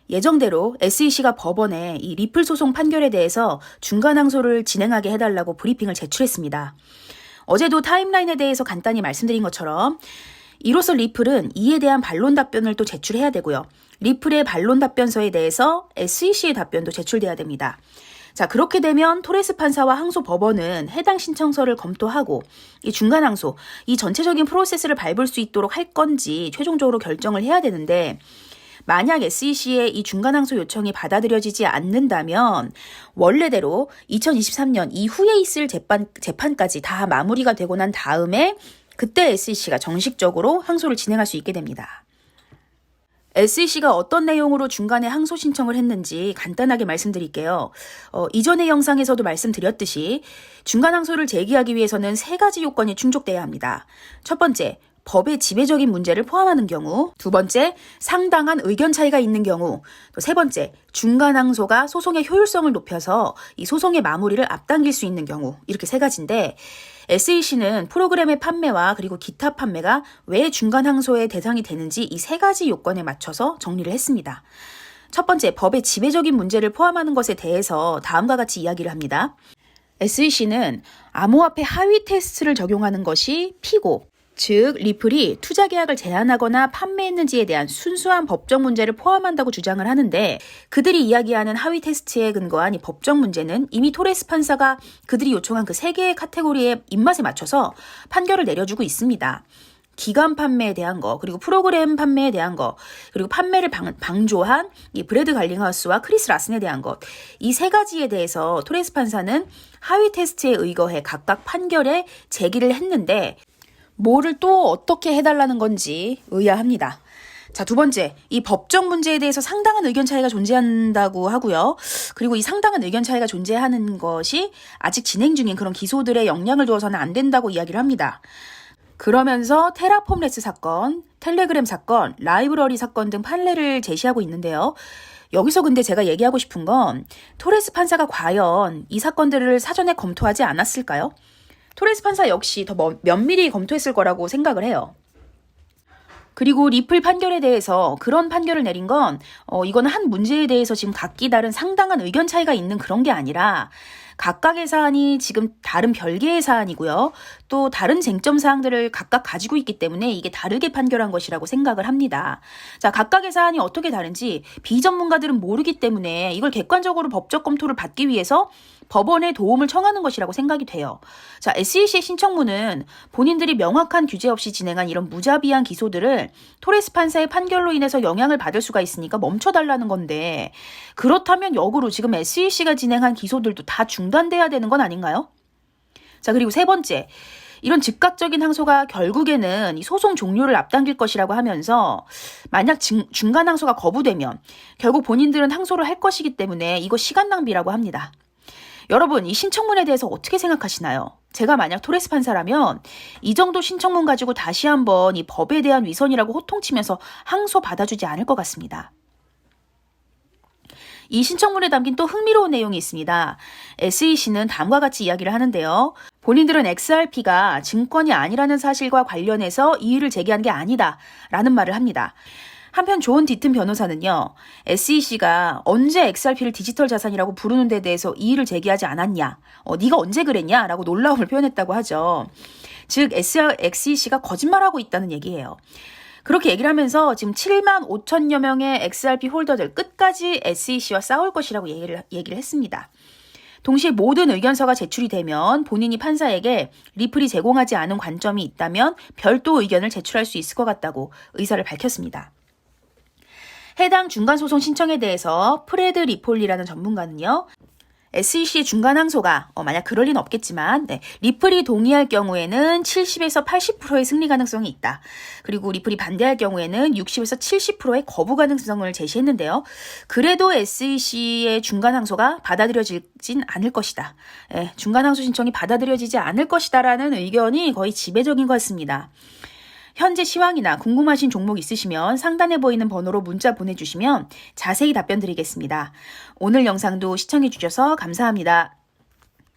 예정대로 SEC가 법원에 이 리플 소송 판결에 대해서 중간 항소를 진행하게 해달라고 브리핑을 제출했습니다. 어제도 타임라인에 대해서 간단히 말씀드린 것처럼 이로써 리플은 이에 대한 반론 답변을 또 제출해야 되고요. 리플의 반론 답변서에 대해서 SEC의 답변도 제출돼야 됩니다. 자, 그렇게 되면 토레스 판사와 항소 법원은 해당 신청서를 검토하고 이 중간 항소, 이 전체적인 프로세스를 밟을 수 있도록 할 건지 최종적으로 결정을 해야 되는데, 만약 SEC의 이 중간 항소 요청이 받아들여지지 않는다면 원래대로 2023년 이후에 있을 재판까지 다 마무리가 되고 난 다음에 그때 SEC가 정식적으로 항소를 진행할 수 있게 됩니다. SEC가 어떤 내용으로 중간에 항소 신청을 했는지 간단하게 말씀드릴게요. 이전의 영상에서도 말씀드렸듯이 중간 항소를 제기하기 위해서는 3가지 요건이 충족돼야 합니다. 첫 번째, 법의 지배적인 문제를 포함하는 경우, 두 번째, 상당한 의견 차이가 있는 경우, 또 세 번째, 중간 항소가 소송의 효율성을 높여서 이 소송의 마무리를 앞당길 수 있는 경우, 이렇게 3가지인데 SEC는 프로그램의 판매와 그리고 기타 판매가 왜 중간 항소의 대상이 되는지 이 3가지 요건에 맞춰서 정리를 했습니다. 첫 번째, 법의 지배적인 문제를 포함하는 것에 대해서 다음과 같이 이야기를 합니다. SEC는 암호화폐 하위 테스트를 적용하는 것이 피고, 즉 리플이 투자 계약을 제한하거나 판매했는지에 대한 순수한 법적 문제를 포함한다고 주장을 하는데, 그들이 이야기하는 하위 테스트에 근거한 이 법적 문제는 이미 토레스 판사가 그들이 요청한 그 3개의 카테고리의 입맛에 맞춰서 판결을 내려주고 있습니다. 기간 판매에 대한 거, 그리고 프로그램 판매에 대한 거, 그리고 판매를 방조한 이 브래드 갈링하우스와 크리스 라슨에 대한 것, 이 3가지에 대해서 토레스 판사는 하위 테스트에 의거해 각각 판결에 제기를 했는데, 뭐를 또 어떻게 해달라는 건지 의아합니다. 자, 두 번째, 이 법적 문제에 대해서 상당한 의견 차이가 존재한다고 하고요. 그리고 이 상당한 의견 차이가 존재하는 것이 아직 진행 중인 그런 기소들에 영향을 두어서는 안 된다고 이야기를 합니다. 그러면서 테라폼레스 사건, 텔레그램 사건, 라이브러리 사건 등 판례를 제시하고 있는데요. 여기서 근데 제가 얘기하고 싶은 건 토레스 판사가 과연 이 사건들을 사전에 검토하지 않았을까요? 토레스 판사 역시 더 면밀히 검토했을 거라고 생각을 해요. 그리고 리플 판결에 대해서 그런 판결을 내린 건 이거는 한 문제에 대해서 지금 각기 다른 상당한 의견 차이가 있는 그런 게 아니라 각각의 사안이 지금 다른 별개의 사안이고요. 또 다른 쟁점 사항들을 각각 가지고 있기 때문에 이게 다르게 판결한 것이라고 생각을 합니다. 자, 각각의 사안이 어떻게 다른지 비전문가들은 모르기 때문에 이걸 객관적으로 법적 검토를 받기 위해서 법원의 도움을 청하는 것이라고 생각이 돼요. 자, SEC의 신청문은 본인들이 명확한 규제 없이 진행한 이런 무자비한 기소들을 토레스 판사의 판결로 인해서 영향을 받을 수가 있으니까 멈춰달라는 건데, 그렇다면 역으로 지금 SEC가 진행한 기소들도 다 중단돼야 되는 건 아닌가요? 자, 그리고 세 번째, 이런 즉각적인 항소가 결국에는 이 소송 종료를 앞당길 것이라고 하면서 만약 중간 항소가 거부되면 결국 본인들은 항소를 할 것이기 때문에 이거 시간 낭비라고 합니다. 여러분, 이 신청문에 대해서 어떻게 생각하시나요? 제가 만약 토레스 판사라면 이 정도 신청문 가지고 다시 한번 이 법에 대한 위선이라고 호통치면서 항소 받아주지 않을 것 같습니다. 이 신청문에 담긴 또 흥미로운 내용이 있습니다. SEC는 다음과 같이 이야기를 하는데요. 본인들은 XRP가 증권이 아니라는 사실과 관련해서 이의를 제기한 게 아니다 라는 말을 합니다. 한편 존 디튼 변호사는요, SEC가 언제 XRP를 디지털 자산이라고 부르는 데 대해서 이의를 제기하지 않았냐, 네가 언제 그랬냐 라고 놀라움을 표현했다고 하죠. 즉 SEC가 거짓말하고 있다는 얘기예요. 그렇게 얘기를 하면서 지금 7만 5천여 명의 XRP 홀더들 끝까지 SEC와 싸울 것이라고 얘기를 했습니다. 동시에 모든 의견서가 제출이 되면 본인이 판사에게 리플이 제공하지 않은 관점이 있다면 별도 의견을 제출할 수 있을 것 같다고 의사를 밝혔습니다. 해당 중간소송 신청에 대해서 프레드 리폴리라는 전문가는요, SEC의 중간 항소가 만약 그럴 리는 없겠지만 리플이 동의할 경우에는 70에서 80%의 승리 가능성이 있다. 그리고 리플이 반대할 경우에는 60에서 70%의 거부 가능성을 제시했는데요. 그래도 SEC의 중간 항소가 받아들여지진 않을 것이다. 중간 항소 신청이 받아들여지지 않을 것이다라는 의견이 거의 지배적인 것 같습니다. 현재 시황이나 궁금하신 종목 있으시면 상단에 보이는 번호로 문자 보내주시면 자세히 답변 드리겠습니다. 오늘 영상도 시청해 주셔서 감사합니다.